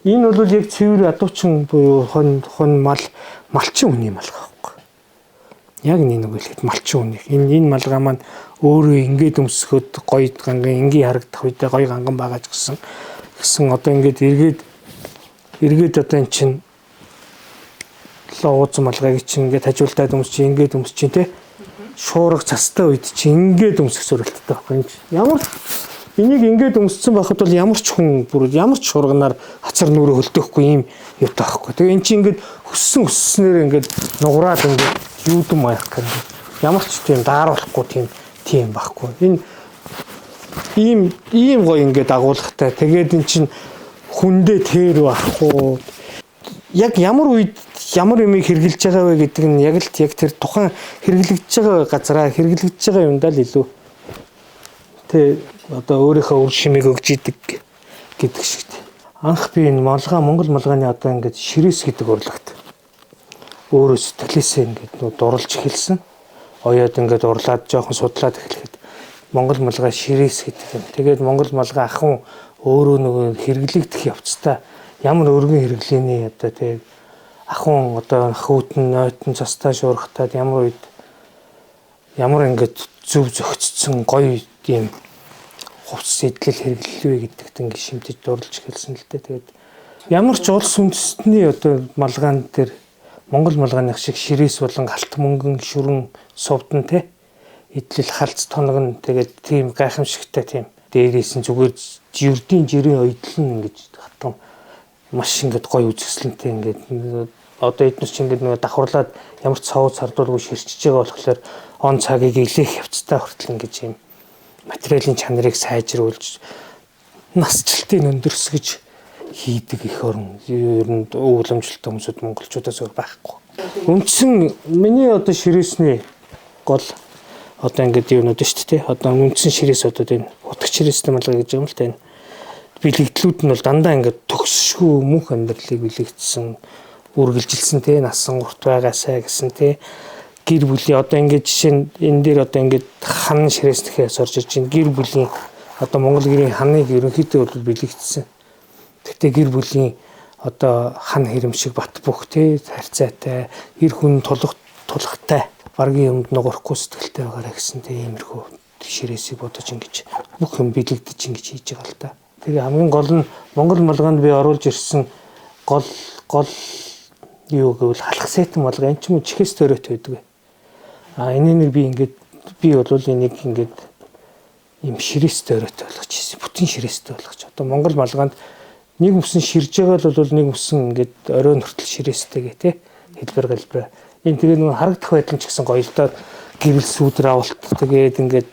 Энэ бол яг цэвэр адуучин буюу хон малчин хүний малгай байхгүй. Яг нэг хэлэхэд малчин үнийг энэ малгай маань өөрөө ингээд өмсгөхөд гоё ганган энгийн харагдах үедээ гоё ганган байгаа ч гэсэн одоо ингээд эргээд одоо эн чин лооц малгайг чинь ингээд хажуултаад өмсч ингээд өмсч чинь те шуурга цастай үед чинь ингээд өмсөх зорилттой байхгүй. Ямар энийг ингээд өмссөн байхад бол ямар ч хүн бүр ямар ч шуурганаар хацар нүрээ хөлдөөхгүй юм юутай байхгүй. Тэгээ эн чинь ингээд өсснээр ингээд нугараад ингээд юудам байх гэх ямар ч тийм дааруулахгүй тийм байхгүй. Энэ ийм гоё ингээд агуулгатай. Тэгээд эн чинь хүндээ тэр байхгүй. Яг ямар үед ямар юм хэрэгжилж байгаа вэ гэдэг нь яг тэр тухайн хэрэглэгдэж байгаа газараа хэрэглэгдэж байгаа юмдаа л илүү тэ одоо өөрийнхөө үр шимийг өгж идэг гэдэг шиг. Анх би энэ Монгол малгайны одоо ингээд ширээс гэдэг урлагт өөрөөс талээсээ ингээд дурлж эхэлсэн. Оёод ингээд урлаад жоохон судлаад эхлэхэд Монгол малгай ширээс гэдэг юм. Тэгээд Монгол малгай ахын өөрөө нөгөө хэрэглэгдэх явцдаа ямар өргөн хэрэглээний одоо тэг ахын одоо хүүтэн нойтон цастаа шуурхтаад ямар ингээд зөв зөгцсөн гоё юм хувцас идэл хэрэглэвэ гэдэгт ингээд шимтэж дурлж эхэлсэн л дээ. Тэгээд ямар ч улс үндэстний одоо малгайн дээр Монгол малгайных шиг ширээс болон галт мөнгөн шүрэн сувдан те идэл халц тоног нь тэгээд тийм гайхамшигтай тийм дээрээс нь зүгээр жирдийн жирийн ойдлон ингэж хатан маш ингээд гоё үзэсгэлэнтэй ингээд одоо эднес чи ингээд нөгөө давхарлаад ямар ч цавуу цардуулгүй ширчж байгаа болохоор он цагийг илээх явцтай хүртэл ингэж юм материалын чанарыг сайжруулж насжилтыг өндөрсгөж хийдэг их орн ер нь ууламжлалтай хүмүүсүүд монголчуудаас өөр байхгүй. Үндсэн миний одоо ширээсний гол одоо ингээд юунууд шүү дээ. Одоо үндсэн ширээс одоо энэ утгач ширээстэй малгай гэж юм л тань. Бэлэгдлүүд нь бол дандаа ингээд төгсшгүй мөнх амьдралыг бэлэгдсэн үргэлжилсэн те насан гурт байгаасаа гэсэн те гэр бүлийн одоо ингээд жишээ нь энэ дээр одоо ингээд хан ширээснэхээс орж ирж байна. Гэр бүлийн одоо Монгол гэрийн ханыг ерөнхийдөө бол бэлэгдсэн. Тэгтээ гэр бүлийн одоо хан хэрэмшиг бат бөх те харьцаатай эр хүн тулахтай баргийн юмд нугарахгүй сэтгэлтэй байгаарэ гэсэн тиймэрхүү ширээсийг бодож ингэж бүх юм бэлэгдэж ингэж хийж байгаа л да. Тэгээ хамгийн гол нь Монгол малгайд би оруулж ирсэн гол юу гэвэл халах сетэн малгай энэ ч юм чихэс төрөт байдаг. Энийг би бол энийг ингээд юм ширээстэй өрөөтэй болгож ирсэн. Бүтэн ширээстэй болгож. Одоо Монгол малгайд нэг мөсөн ширж байгаа л бол нэг мөсөн ингээд оройн хүртэл ширээстэйгээ тий хэлбэр. Энэ тэгээ нэг харагдах байдал ч гэсэн гоёлдоод гэрэл сүудэр авалт тэгээд ингээд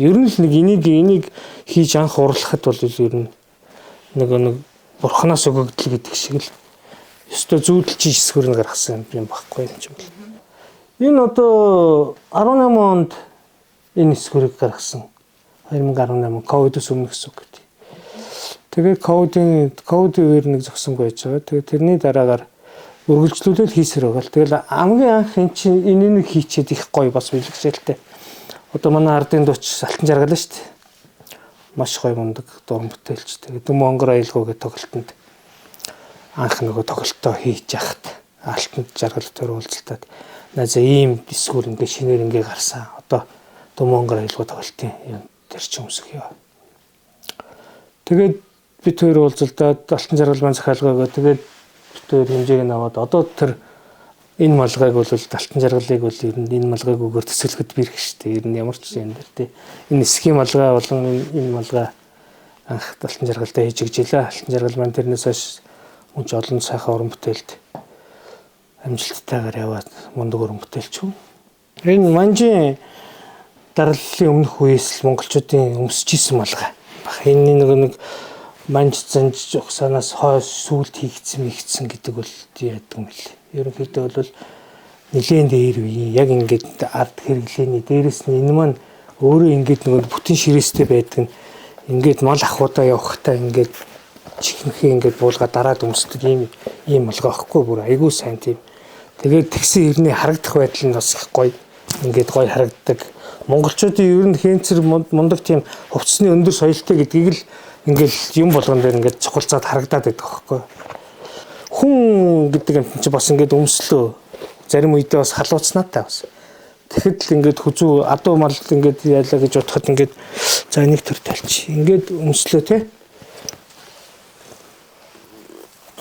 ер нь л нэг энийг хийж анх урлахад бол ер нь нэг бурханаас өгөгдөл гэдэг шиг л ёстой зүүдэлж эсвэр нь гаргасан юм багхгүй юм ч юм бол. Энэ одоо 18 онд энэ эсвэрийг гаргасан 2018 ковидос өмнө гэсэн үг гэдэг. Тэгээд ковидын үеэр нэг зогсонгүй байж байгаа. Тэгээд тэрний дараагаар үргэлжлүүлээд хийсээр байгаа л. Тэгэл хамгийн анх эн чинь энийг хийчихэд их гоё бас бэлгшээлтэй. Одоо манай ардын дууч Алтан жаргал шүү дээ. Маш гоё мундаг дуран бүтээлч. Тэгээд Дөмөнгөр аялгаугийн тоглолтод анх нөгөө тоглолтоо хийж яхад Алтан жаргал төр уулзалтад за ийм дискур ингээ шинээр ингээ гарсан. Одоо Дөмөнгөр аялгау тоглолтын юм тэр ч өмсөх ёо. Тэгээд бид хоёр уулзалтад Алтан жаргал маань захиалгаагаа тэгээд бид хоёр хэмжээг нь аваад одоо тэр энэ малгайг бол Алтан жаргалыг бол ер нь энэ малгайг өгөр төсөөлөхөд бэрх штэ. Ер нь ямар ч юм дээр тий. Энэ эсхийн малгай болон энэ малгай анх Алтан жаргалтай хийж гжилээ. Алтан жаргал маань тэрнээс хойш мөн ч олон сайхан уран бүтээлд амжилттайгаар яваад мундаг уран бүтээлч юм. Энэ манжийн дараллын өмнөх үеэс л монголчуудын өмсөж исэн малгай. Энэ нэг манж занж ухсанаас хойш сүлд хийгдсэн гэдэг бол яадаг юм бэл. Ерөнхийдөө бол нэлээд дээр үе яг ингээд ард хэрэглээний дээрэс нь энэ маань өөрөө ингээд нэг бүтэн ширээстэй байдаг нь ингээд мал ахуудаа явахтаа ингээд чихнэхээ ингээд буулга дараад өмсдөг ийм малгай байхгүй бүр айгүй сайн тийм. Тэгээд тэгсэн хэрний харагдах байдал нь бас их гоё. Ингээд гоё харагддаг. Монголчуудын ер нь хэнцэр мундаг тийм хувцсны өндөр соёлтой гэдгийг л ингээл юм болгон дээр ингээд цохолцоод харагдаад байдаг байхгүй. хүн гэдэг юм чинь бас ингээд өмслөө. Зарим үедээ бас халууцнаатай бас. Тэгэхэд л ингээд хүзүү адуу мал ингээд яалаа гэж бодоход ингээд за нэг төр талч. Ингээд өмслөө те.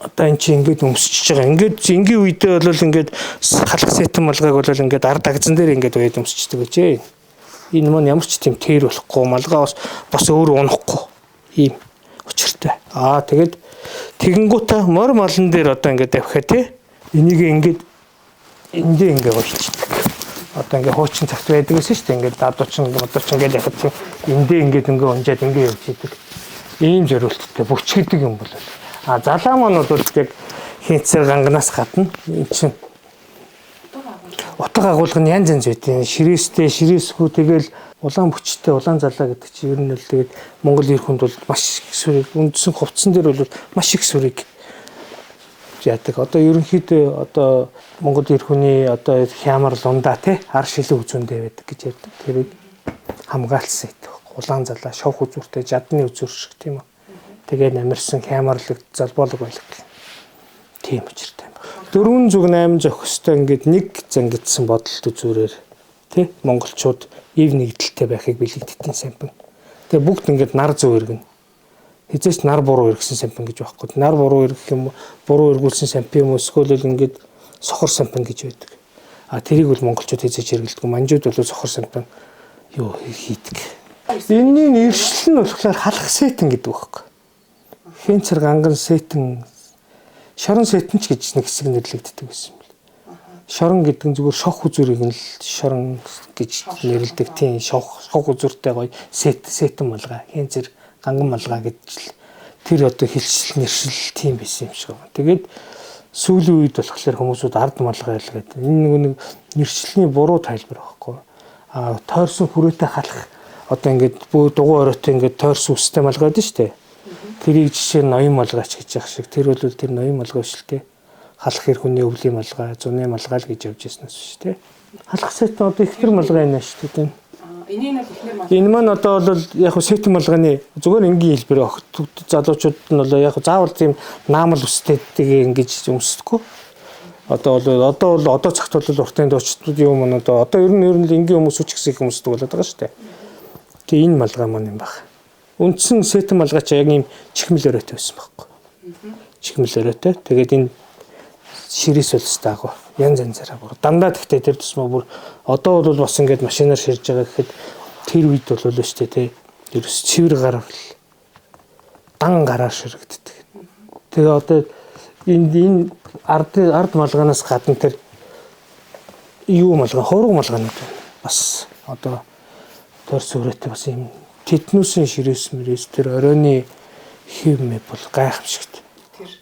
Одоо эн чинь ингээд өмсчихөж байгаа. Ингээд энгийн үедээ бол ингээд халах сэтэн малгайг бол ингээд ард дагзан дээр ингээд үед өмсчдөг гэжээ. Энэ мань ямар ч тийм тэр болохгүй малгай бас өөр унахгүй ийм учиртай. Тэгээд тэгэнгүүтээ мор малн дээр одоо ингээд давхиа те. Энийг ингээд эндээ ингээд болчихдаг. Одоо ингээд хуучин цагт байдаг гэсэн шүү дээ. Ингээд дадуучин ингээд яхад чинь эндээ ингээд унжаад ингээд явж идэг. Ийм зориулттай бүч гэдэг юм бол. Залаа маань бол яг хинцэр ганганаас гадна энэ чинь утга агуулга нь янз янз байдیں۔ Ширээстэй, ширээсгүй тэгэл улаан бүчтэй, улаан залаа гэдэг чинь ер нь л тэгээд Монгол эр хүнд бол маш их сүрийг үндсэн хувцсан дээр бол маш их сүрийг яадаг. Одоо ерөнхийдөө одоо Монгол эр хүний одоо хямар лундаа тий хар шилэн үзүүндээ байдаг гэж ярьдаг. Тэрийг хамгаалсан гэдэг. Улаан залаа, шовх үзүүртэй, жадны үзүүр шиг тийм үү. Тэгээ намирсан хямарлаг залбоолог байлг. Тийм учиртай юм. 408 зохистой ингээд нэг зангидсан бодолт үзүүрээр тий монголчууд ив нэгдэлтэй байхыг бэлэгдсэн сампин. Тэгээ бүгд ингээд нар зүү иргэн. Хизээч нар буруу иргсэн сампин гэж байхгүй. Нар буруу иргэх юм буруу иргүүлсэн сампин юм эсвэл ингээд сохор сампин гэж байдаг. Тэрийг бол монголчууд хизээч хэрэглэдэг. Манжууд бол сохор сампин юу хийдэг. Энэний нэршил нь болохоор халах сэтэн гэдэг байхгүй. Хинцэр ганган сэтэн шорон сэтэн ч гэж нэг хэсэг нэрлэгддэг байсан юм байна. Шорон гэдэг нь зүгээр шох үзүүрийг нь л шорон гэж нэрлэдэг. Тийм шох үзүүртэй гоё сэтэн малгай. Хинцэр ганган малгай гэж тэр одоо хэлшил нэршил тийм байсан юм шиг байна. Тэгээд сүүлийн үед болохоор хүмүүсүүд ард малгай л гэдэг. Энэ нэг нэршилний буруу тайлбар байхгүй. Тойрсон хүрээтэй халах одоо ингээд дугуй оройтой ингээд тойрсон үстэй малгай дээ шүү дээ. Тэрийг жишээ нь ноён малгайч гэж яах шиг. Тэр бол тэр ноён малгай биш л те. Халах хэр хүний өвлийн малгай, зуны малгай л гэж явж яснаас биш те. Халах сэтэн одоо ихтер малгай нэ шүү дээ. Энийг нь ихнэр малгай. Энэ маань одоо бол яг хөө сэтэн малгайны зүгээр энгийн хэлбэр залуучууд нь бол яг заавал тийм наамал үстэйг ингэж өмсдөггүй. Одоо цагт бол уртын дуучдууд юм уу одоо ер нь энгийн хүмүүс үч гэсэн их хүмүүсдэг болоод байгаа шүү дээ. Тэгээ энэ малгай маань юм байна. Үндсэн сэтэн малгай ч яг ийм чихмэл өрөөтэй байсан байхгүй. Чихмэл өрөөтэй. Тэгээд энэ ширээс үлстэй агуу. Янз янзаараа бүр. Дандаа тэгтээ тэр тусмаа бүр одоо бол бас ингээд машинаар ширж байгаа гэхэд тэр үед бол шүү дээ тий. Ерөөс цэвэр гараар дан гараар ширэгддэг. Тэгээ одоо энэ ард малгайнаас гадна тэр юу малгай, хураг малгайнууд байна. Бас одоо тойрс өрөөтэй бас юм тетнусын ширээс мөрөөс тэр оройны хэмээ бол гайхамшигт.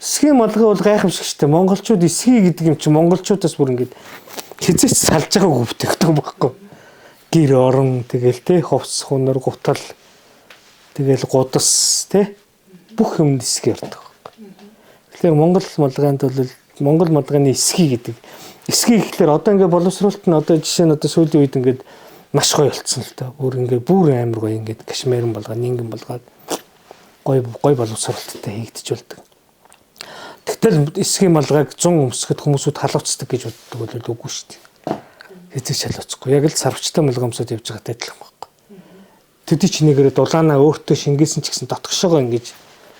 Эсгийн малгай бол гайхамшигчтэй. Монголчууд эсгий гэдэг юм чи монголчуудаас бүр ингээд хизээч салж байгааг өвтөгдөг байхгүй. Гэр орон тэгэл те хувцс хунар гутал тэгэл гудас те бүх юм эсгий ярддаг байхгүй. Тэгэхээр монгол малгайнд бол монгол малгайны эсгий гэдэг. Эсгий гэхэлэр одоо ингээд боловсруулалт нь одоо жишээ нь одоо сүүлийн үед ингээд маш гоё болцсон л та. Бүр ингээд бүр амар гоё ингээд кашмирын болгоо, нингэн болгоод гоё боловсруулалттай хийгдэж болдог. Тэгтэл эсгийн малгайг 100 өмсгөхөд хүмүүсүүд халууцдаг гэж боддог бол үгүй шүү дээ. Хэзээ ч халууцахгүй. Яг л сарвчтай малгай өмсөд явж байгаатай адилхан байхгүй. Тэдий ч нэгээрээ дулаанаа өөртөө шингээсэн ч гэсэн дотгошоогоо ингэж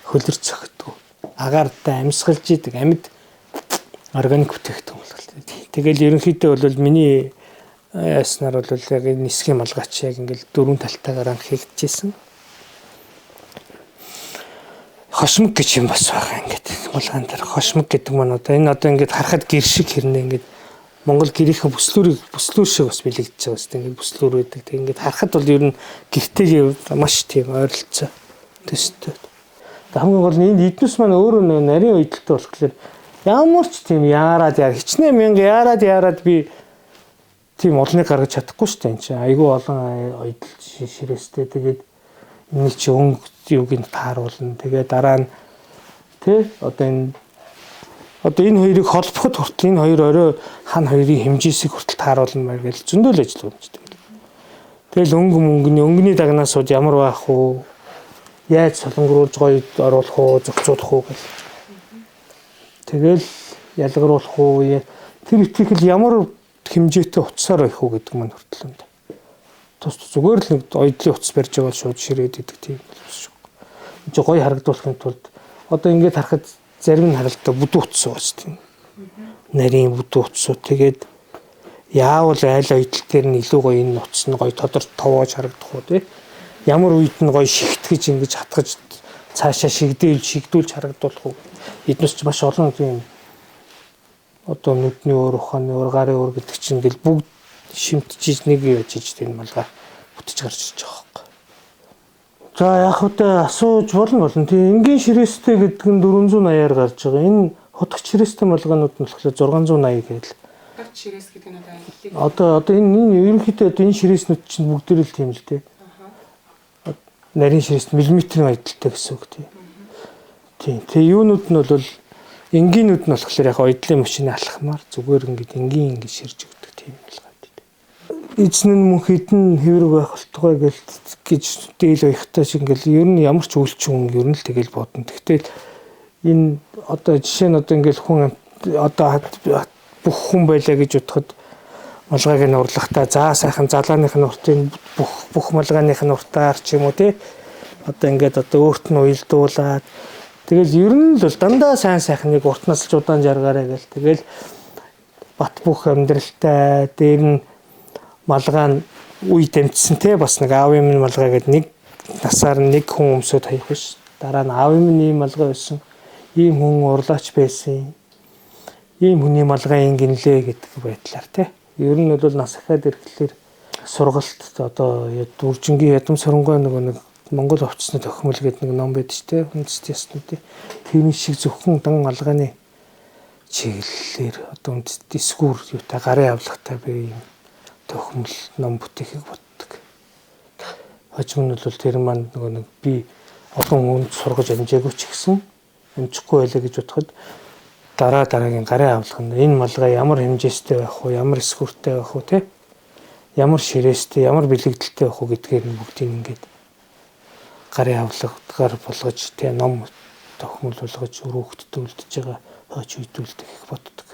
хөлөрч цогтдгоо. Агаартай амьсгалж идэг амьд органик бүтээгдэхүүн болгол. Тэгэл ерөнхийдөө бол миний яснаар бол яг энэ эсгийн малгайч яг ингээл дөрвөн талтайгаар хийгдэжсэн. Хошмог гэж юм бас байгаа ингээд малгайн дээр хошмог гэдэг маань одоо энэ одоо ингээд харахад гэр шиг хэрнээ ингээд Монгол гэрийнхэн бүслүүр шиг бас бэлэгдэж байгаа шүү дээ. Ингээд бүслүүр байдаг. Тэг ингээд харахад бол ер нь гэртэйгээ маш тийм ойролцоо төстэй. Хамгийн гол нь энэ эднүс маань өөрөө нарийн ойдолтой болохоор ямар ч тийм хичнээн мянга яарад би тийм олныг гаргаж чадахгүй шүү дээ. Энд чинь айгүй олон ойдол ширээстэй тэгээд энэ чи өнгө юуг нь тааруулна. Тэгээ дараа нь тий одоо энэ хоёрыг холбоход хүртэл энэ хоёр орой хан хоёрын хэмжээсийг хүртэл тааруулна маяг гэж зөндөл ажил үүсдэг. Тэгэл өнгөний дагнаасууд ямар байх вэ? Яаж солонгоруулж гоё оруулах уу, зөвцүүлэх үү гэх. Тэгэл ялгаруулах уу тэр итгэл ямар хэмжээтэй утсаар байх уу гэдэг маань хүртэл юм да. Тус зүгээр л нэг ойдлын утас барьж байгаа шууд ширээд идэг тийм биш шүү. Энд чинь гоё харагдуулахын тулд одоо ингээд харахад зарим нь харалтаа бүдүү утас байгаа шүү дээ. Нарийн бүдүү утсууд тэгээд яавал айл ойдл дээр нь илүү гоё энэ утас нь гоё тодорч товоож харагдах уу тий. Ямар үед нь гоё шигтгэж ингэж хатгаж цаашаа шигдүүлж харагдуулах уу. Эднээс ч маш олон тийм одоо нүдний уур ухааны уур гарын уур гэдэг чинь ингээл бүгд шимтжиж нэг яаж иж тийм малгай бүтэж гарч ирж байгаа юм. За яг хөтэ асууж болно. Тийм энгийн ширээстэй гэдэг нь 480-аар гарч байгаа. Энэ хотгоч ширээстэй малгаанууд нь болохоор 680 гээл. Хотгоч ширээс гэдэг нь одоо энэ ерөнхийдөө энэ ширээснүүд чинь бүгд л тийм л дээ. Нарийн ширээс миллиметрийн ойдолтой гэсэн үг тийм. Тийм. Тэгээ юунууд нь бол энгийнүүд нь болохоор яг ойдлын машины алхмаар зүгээр ингээд энгийн ингээд ширж өгдөг тийм л гад. Эзэн нь мөн хідэн хэврэг байх болтугай гэж дээл баяхтай шиг ингээд ер нь ямар ч үйлчлэн ер нь л тэгэл бодно. Тэгтэл энэ одоо жишээ нь одоо ингээд хүн одоо бүх хүн байлаа гэж бодоход малгайг нь урлахтаа заа сайхан залааных нь уртын бүх малгайных нь уртаар ч юм уу тий. Одоо ингээд одоо өөрт нь уйлдуулаад тэгэл ер нь л дандаа сайн сайхныг уртнаас л удаан жаргаарай гэл тэгэл бат бүх амьдралтай дээр нь малгай нь үе дэмжсэн те бас нэг аав юм малгай гэдэг нэг насаар нэг хүн өмсөд хаях биш дараа нь аав юм ийм малгай байсан ийм хүн урлаач байсан ийм хүний малгай ингэнлээ гэдэг байдлаар те ер нь бол нас ахаад ирэхлээр сургалт одоо үржингийн ядам соронгой нэг Монгол овцсны тохимол гэдэг нэг ном байдаг ч тийм үндэсний яснуудын тийм шиг зөвхөн дан малгайны чиглэлээр одоо үндэсний эсгүүр юутай гарын авлагатай би юм тохимол ном бүтээхийг боддог. Хожим нь бол тэр маань нэг би олон хүнд сургаж амжаагүй ч гэсэн амжихгүй байлаа гэж бодоход дараагийн гарын авлага нь энэ малгай ямар хэмжээстэй байх вэ, ямар эсгүүртэй байх вэ тийм ямар ширээстэй, ямар бэлэгдэлтэй байх вэ гэдгээр нь бүгдийг ингээд гарын авлагаар болгож тийм ном тохимол болгож өрөөгддөг үлдэж байгаа хойч үйдүүлдэг их боддог.